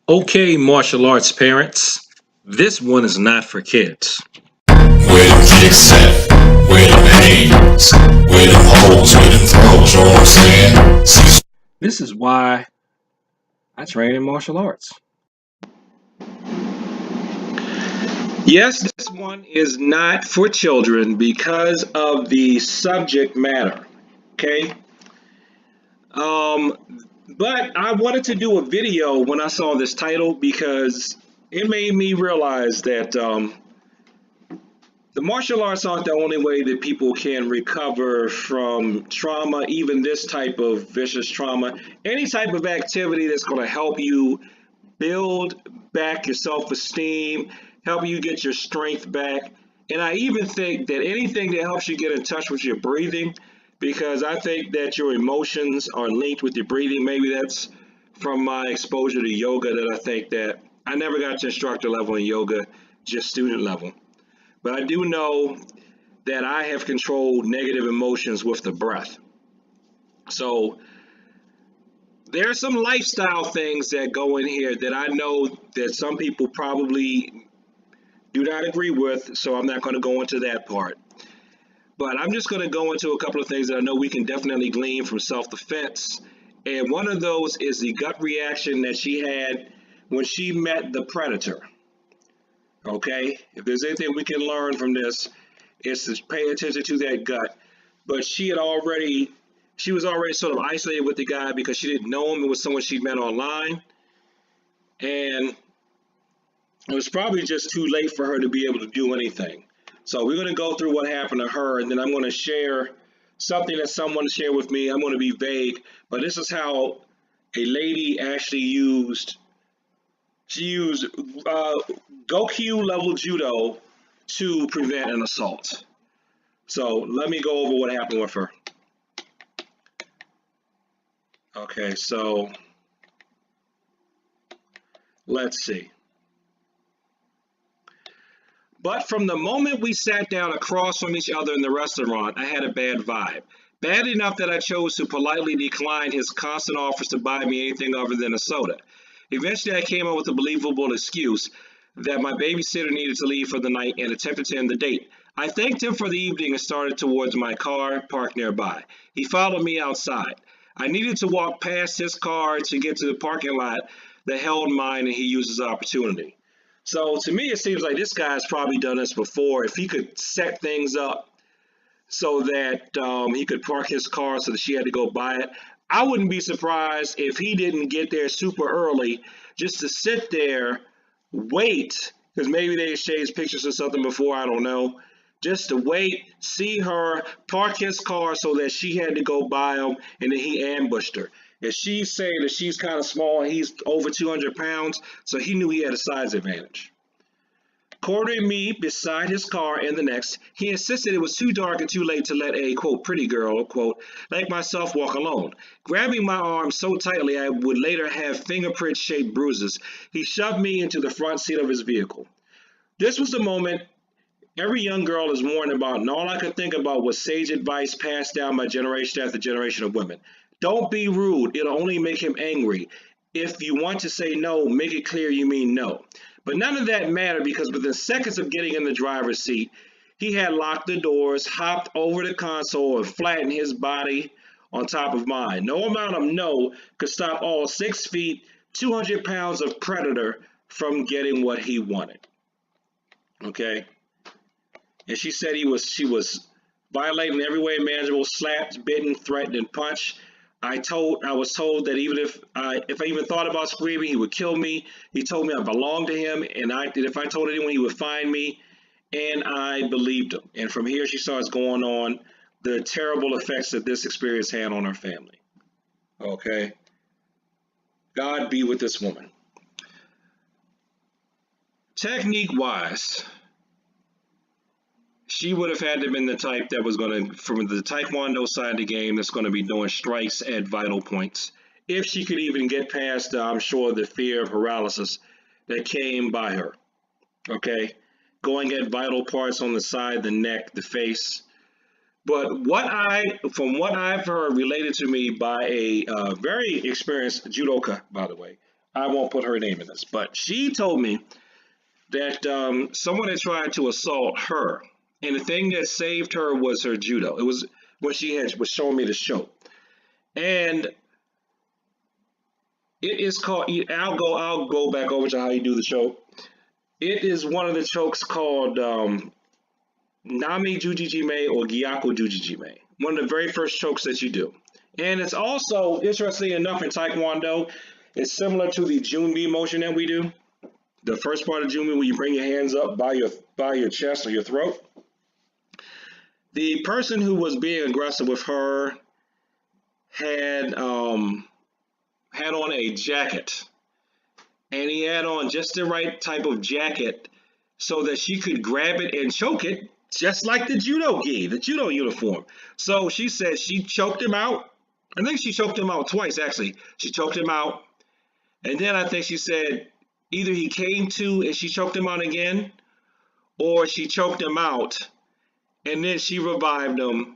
Okay, martial arts parents, this one is not for kids. Where them kicks set, where them hands, where them holes, where them throws, you know what I'm saying? Cecil. This is why I train in martial arts. Yes, this one is not for children because of the subject matter. Okay. Um, but I wanted to do a video when I saw this title because it made me realize that the martial arts aren't the only way that people can recover from trauma, even this type of vicious trauma. Any type of activity that's going to help you build back your self esteem, help you get your strength back. And I even think that anything that helps you get in touch with your breathing, because I think that your emotions are linked with your breathing. Maybe that's from my exposure to yoga that I think that I never got to instructor level in yoga, just student level. But I do know that I have controlled negative emotions with the breath. So there are some lifestyle things that go in here that I know that some people probably do not agree with, so I'm not going to go into that part. But I'm just going to go into a couple of things that I know we can definitely glean from self-defense. And one of those is the gut reaction that she had when she met the predator. Okay? If there's anything we can learn from this, it's to pay attention to that gut. But she was already sort of isolated with the guy because she didn't know him. It was someone she met online. And it was probably just too late for her to be able to do anything. So we're going to go through what happened to her, and then I'm going to share something that someone shared with me. I'm going to be vague, but this is how a lady actually used Gyaku level judo to prevent an assault. So let me go over what happened with her. Okay, so let's see. But from the moment we sat down across from each other in the restaurant, I had a bad vibe. Bad enough that I chose to politely decline his constant offers to buy me anything other than a soda. Eventually, I came up with a believable excuse that my babysitter needed to leave for the night and attempted to end the date. I thanked him for the evening and started towards my car parked nearby. He followed me outside. I needed to walk past his car to get to the parking lot that held mine, and he used his opportunity. So to me, it seems like this guy's probably done this before. If he could set things up so that he could park his car so that she had to go buy it, I wouldn't be surprised if he didn't get there super early just to sit there, wait, because maybe they exchanged pictures or something before, I don't know. Just to wait, see her, park his car so that she had to go buy him, and then he ambushed her. And she's saying that she's kind of small, and he's over 200 pounds, so he knew he had a size advantage. Cornering me beside his car in the next, he insisted it was too dark and too late to let a, quote, pretty girl, quote, like myself walk alone. Grabbing my arm so tightly I would later have fingerprint-shaped bruises, he shoved me into the front seat of his vehicle. This was the moment every young girl is warned about, and all I could think about was sage advice passed down by generation after generation of women. Don't be rude, it'll only make him angry. If you want to say no, make it clear you mean no. But none of that mattered because within seconds of getting in the driver's seat, he had locked the doors, hopped over the console, and flattened his body on top of mine. No amount of no could stop all 6 feet, 200 pounds of predator from getting what he wanted. Okay? And she said she was violating every way imaginable, slapped, bitten, threatened, and punched. I was told that even if I even thought about screaming, he would kill me. He told me I belonged to him, and if I told anyone, he would find me, and I believed him. And from here, she starts going on the terrible effects that this experience had on her family. Okay, God be with this woman. Technique-wise, she would have had to have been the type that was going to, from the Taekwondo side of the game, that's going to be doing strikes at vital points. If she could even get past, I'm sure, the fear of paralysis that came by her. Okay? Going at vital parts on the side, the neck, the face. But from what I've heard related to me by a very experienced judoka, by the way, I won't put her name in this, but she told me that someone had tried to assault her, and the thing that saved her was her judo. It was when she was showing me the show, and it is called. I'll go back over to how you do the choke. It is one of the chokes called Nami Juji Jime or Gyaku Juji Jime. One of the very first chokes that you do, and it's also interesting enough in Taekwondo. It's similar to the Jun Bi motion that we do. The first part of Jime, where you bring your hands up by your chest or your throat. The person who was being aggressive with her had on a jacket, and he had on just the right type of jacket so that she could grab it and choke it, just like the judo gi, the judo uniform. So she said she choked him out. I think she choked him out twice, actually. She choked him out, and then I think she said either he came to and she choked him out again, or she choked him out and then she revived him.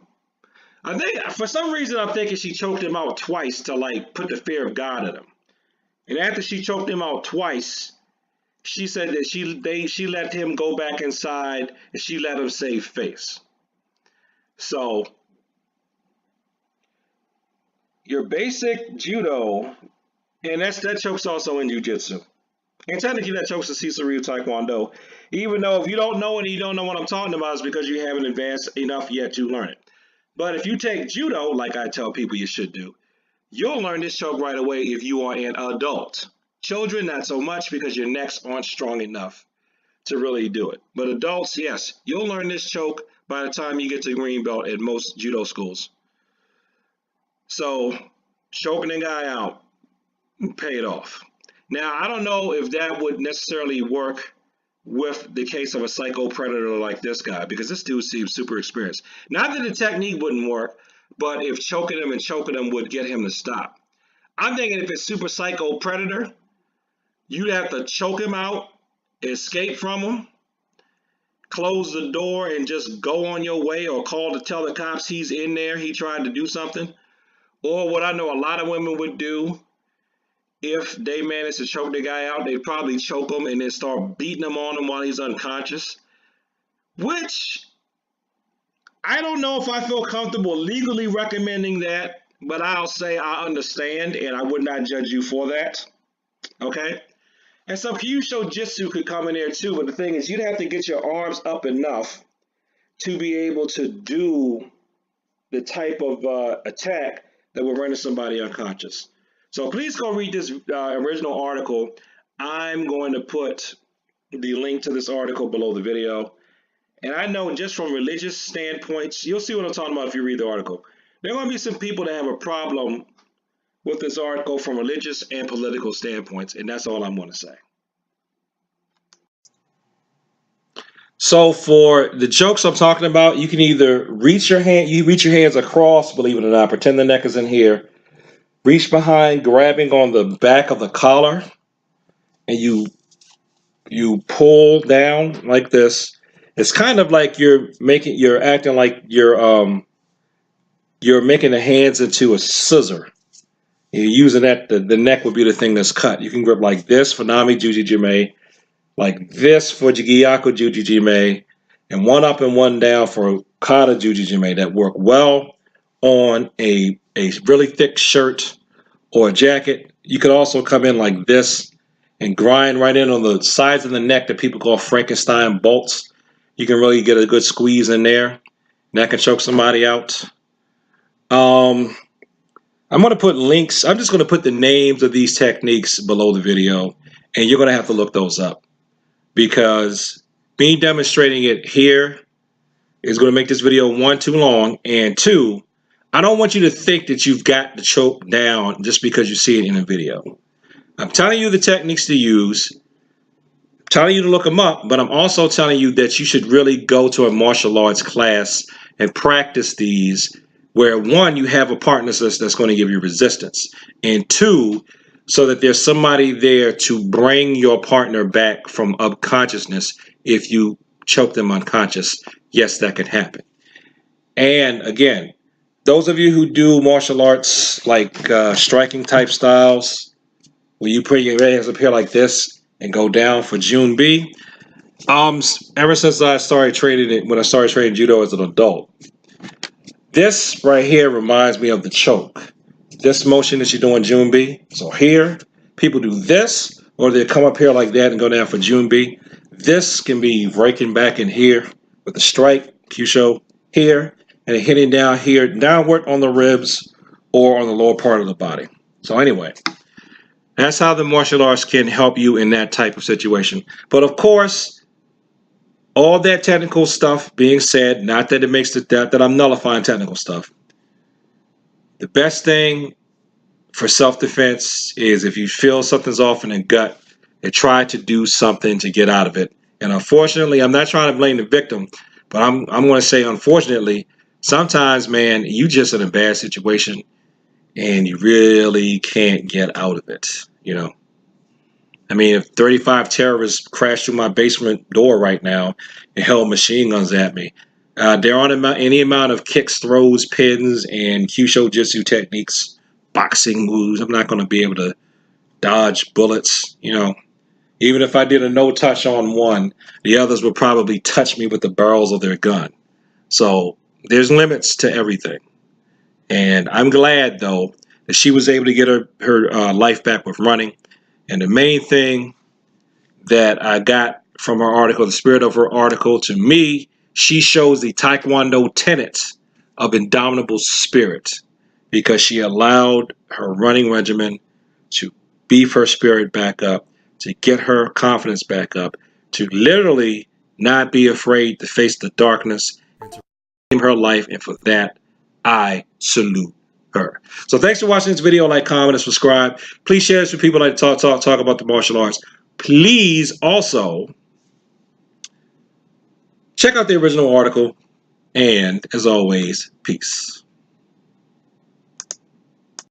I think for some reason I'm thinking she choked him out twice to like put the fear of God in him. And after she choked him out twice, she said that she let him go back inside and she let him save face. So your basic judo, and that choke's also in jiu-jitsu. And technically that choke's a Cecil Taekwondo. Even though if you don't know it and you don't know what I'm talking about, it's because you haven't advanced enough yet to learn it. But if you take judo, like I tell people you should do, you'll learn this choke right away if you are an adult. Children, not so much because your necks aren't strong enough to really do it. But adults, yes, you'll learn this choke by the time you get to green belt at most judo schools. So choking a guy out, pay it off. Now, I don't know if that would necessarily work with the case of a psycho predator like this guy, because this dude seems super experienced. Not that the technique wouldn't work, but if choking him would get him to stop. I'm thinking if it's super psycho predator, you'd have to choke him out, escape from him, close the door and just go on your way, or call to tell the cops he's in there, he tried to do something. Or what I know a lot of women would do, if they manage to choke the guy out, they'd probably choke him and then start beating him on him while he's unconscious. Which, I don't know if I feel comfortable legally recommending that, but I'll say I understand and I would not judge you for that. Okay? And some Kyusho Jitsu could come in there too, but the thing is you'd have to get your arms up enough to be able to do the type of attack that will render somebody unconscious. So please go read this original article. I'm going to put the link to this article below the video. And I know just from religious standpoints, you'll see what I'm talking about if you read the article. There are going to be some people that have a problem with this article from religious and political standpoints, and that's all I'm going to say. So for the jokes I'm talking about, you can either reach your hands across, believe it or not, pretend the neck is in here. Reach behind, grabbing on the back of the collar, and you pull down like this. It's kind of like you're acting like you're making the hands into a scissor. You're using that, the neck would be the thing that's cut. You can grip like this for Nami Juji Jime, like this for Gyaku Juji Jime, and one up and one down for Kata Juji Jime that work well on a really thick shirt or a jacket. You could also come in like this and grind right in on the sides of the neck that people call Frankenstein bolts. You can really get a good squeeze in there, and that can choke somebody out. I'm going to put links. I'm just going to put the names of these techniques below the video, and you're going to have to look those up, because me demonstrating it here is going to make this video, one, too long, and two, I don't want you to think that you've got the choke down just because you see it in a video. I'm telling you the techniques to use, I'm telling you to look them up, but I'm also telling you that you should really go to a martial arts class and practice these, where one, you have a partner that's going to give you resistance, and two, so that there's somebody there to bring your partner back from unconsciousness if you choke them unconscious. Yes, that can happen. And again, those of you who do martial arts like striking type styles, where you put your hands up here like this and go down for Jun Bi. Ever since I started trading it, when I started trading judo as an adult, this right here reminds me of the choke. This motion that you're doing Jun Bi. So here, people do this, or they come up here like that and go down for Jun Bi. This can be raking back in here with the strike, Kyusho here, and hitting down here, downward on the ribs or on the lower part of the body. So anyway, that's how the martial arts can help you in that type of situation. But of course, all that technical stuff being said, not that it makes it that I'm nullifying technical stuff. The best thing for self-defense is if you feel something's off in the gut, and try to do something to get out of it. And unfortunately, I'm not trying to blame the victim, but I'm going to say, unfortunately, sometimes, man, you just in a bad situation and you really can't get out of it. You know, I mean, if 35 terrorists crashed through my basement door right now and held machine guns at me, there aren't any amount of kicks, throws, pins, and Kyusho Jitsu techniques, boxing moves. I'm not going to be able to dodge bullets, you know. Even if I did a no touch on one, the others would probably touch me with the barrels of their gun. So there's limits to everything. And I'm glad, though, that she was able to get her life back with running. And the main thing that I got from her article, the spirit of her article, to me, she shows the Taekwondo tenets of indomitable spirit because she allowed her running regimen to beef her spirit back up, to get her confidence back up, to literally not be afraid to face the darkness and to reclaim her life. And for that, I salute her. So thanks for watching this video. Like, comment, and subscribe. Please share this with people like to talk about the martial arts. Please also check out the original article. And as always, peace.